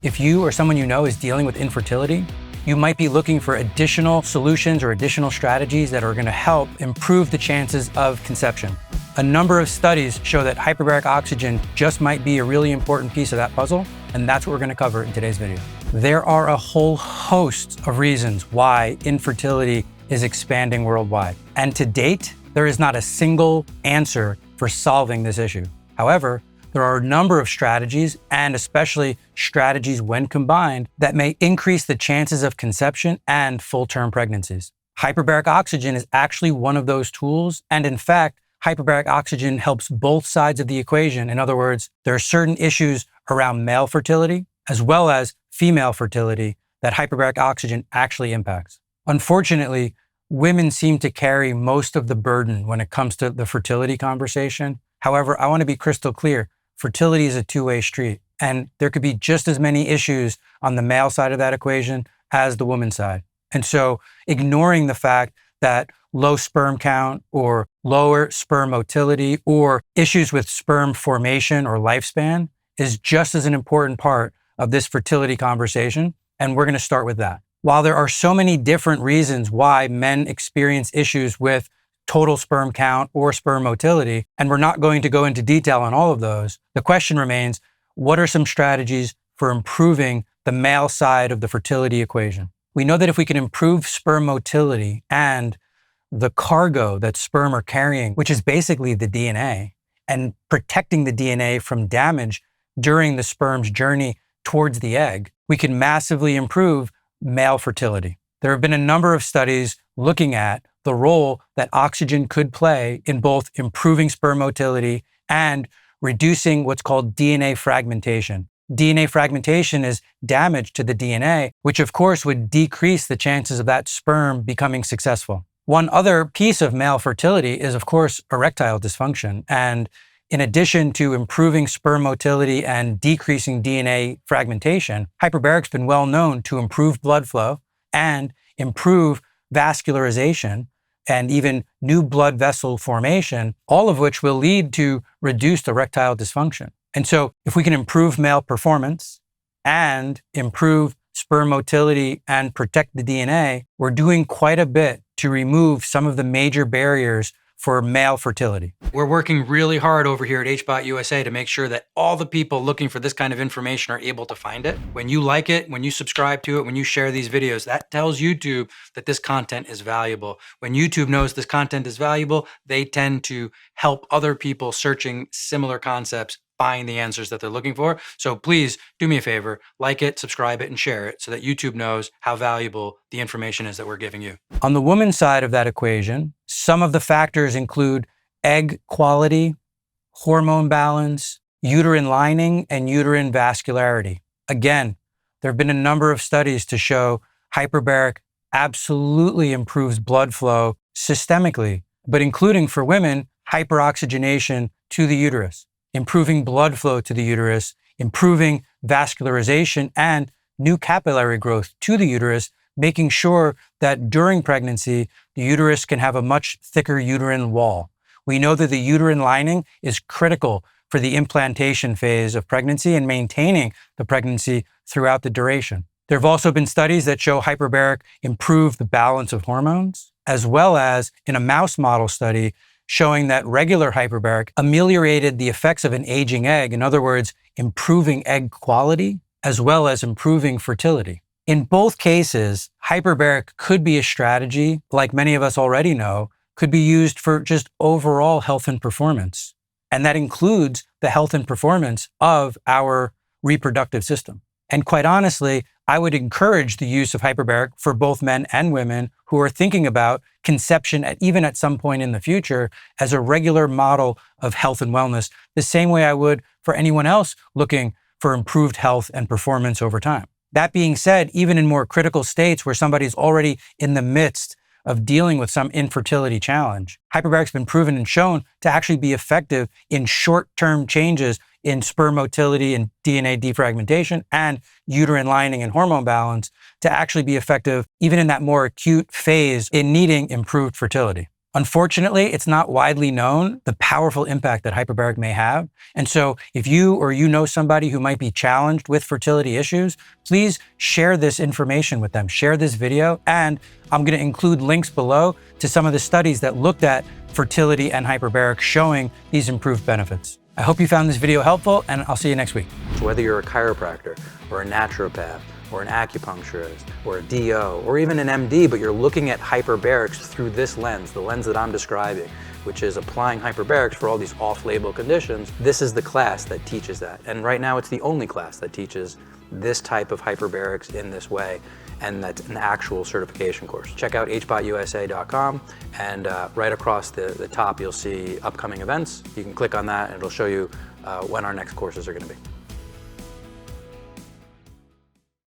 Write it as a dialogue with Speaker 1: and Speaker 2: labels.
Speaker 1: If you or someone you know is dealing with infertility, you might be looking for additional solutions or additional strategies that are going to help improve the chances of conception. A number of studies show that hyperbaric oxygen just might be a really important piece of that puzzle, and that's what we're going to cover in today's video. There are a whole host of reasons why infertility is expanding worldwide, and to date, there is not a single answer for solving this issue. However, there are a number of strategies, and especially strategies when combined, that may increase the chances of conception and full-term pregnancies. Hyperbaric oxygen is actually one of those tools, and in fact, hyperbaric oxygen helps both sides of the equation. In other words, there are certain issues around male fertility as well as female fertility that hyperbaric oxygen actually impacts. Unfortunately, women seem to carry most of the burden when it comes to the fertility conversation. However, I want to be crystal clear. Fertility is a two-way street, and there could be just as many issues on the male side of that equation as the woman's side. And so ignoring the fact that low sperm count or lower sperm motility or issues with sperm formation or lifespan is just as an important part of this fertility conversation, and we're going to start with that. While there are so many different reasons why men experience issues with total sperm count or sperm motility, and we're not going to go into detail on all of those, the question remains, what are some strategies for improving the male side of the fertility equation? We know that if we can improve sperm motility and the cargo that sperm are carrying, which is basically the DNA, and protecting the DNA from damage during the sperm's journey towards the egg, we can massively improve male fertility. There have been a number of studies looking at the role that oxygen could play in both improving sperm motility and reducing what's called DNA fragmentation. DNA fragmentation is damage to the DNA, which of course would decrease the chances of that sperm becoming successful. One other piece of male fertility is, of course, erectile dysfunction. And in addition to improving sperm motility and decreasing DNA fragmentation, hyperbaric's been well known to improve blood flow and improve vascularization and even new blood vessel formation, all of which will lead to reduced erectile dysfunction. And so if we can improve male performance and improve sperm motility and protect the DNA, we're doing quite a bit to remove some of the major barriers for male fertility. We're working really hard over here at HBOT USA to make sure that all the people looking for this kind of information are able to find it. When you like it, when you subscribe to it, when you share these videos, that tells YouTube that this content is valuable. When YouTube knows this content is valuable, they tend to help other people searching similar concepts find the answers that they're looking for. So please do me a favor, like it, subscribe it, and share it so that YouTube knows how valuable the information is that we're giving you. On the woman's side of that equation, some of the factors include egg quality, hormone balance, uterine lining, and uterine vascularity. Again, there have been a number of studies to show hyperbaric absolutely improves blood flow systemically, but including for women, hyperoxygenation to the uterus, improving blood flow to the uterus, improving vascularization and new capillary growth to the uterus, making sure that during pregnancy, the uterus can have a much thicker uterine wall. We know that the uterine lining is critical for the implantation phase of pregnancy and maintaining the pregnancy throughout the duration. There have also been studies that show hyperbaric improve the balance of hormones, as well as in a mouse model study, showing that regular hyperbaric ameliorated the effects of an aging egg. In other words, improving egg quality, as well as improving fertility. In both cases, hyperbaric could be a strategy, like many of us already know, could be used for just overall health and performance. And that includes the health and performance of our reproductive system. And quite honestly, I would encourage the use of hyperbaric for both men and women who are thinking about conception even at some point in the future as a regular model of health and wellness, the same way I would for anyone else looking for improved health and performance over time. That being said, even in more critical states where somebody's already in the midst of dealing with some infertility challenge, hyperbaric's been proven and shown to actually be effective in short-term changes in sperm motility and DNA defragmentation and uterine lining and hormone balance to actually be effective even in that more acute phase in needing improved fertility. Unfortunately, it's not widely known the powerful impact that hyperbaric may have. And so if you or you know somebody who might be challenged with fertility issues, please share this information with them, share this video, and I'm going to include links below to some of the studies that looked at fertility and hyperbaric showing these improved benefits. I hope you found this video helpful, and I'll see you next week. Whether you're a chiropractor or a naturopath or an acupuncturist or a DO or even an MD, but you're looking at hyperbarics through this lens, the lens that I'm describing, which is applying hyperbarics for all these off-label conditions, this is the class that teaches that. And right now it's the only class that teaches this type of hyperbarics in this way, and that's an actual certification course. Check out hbotusa.com, and right across the top you'll see upcoming events. You can click on that and it'll show you when our next courses are going to be.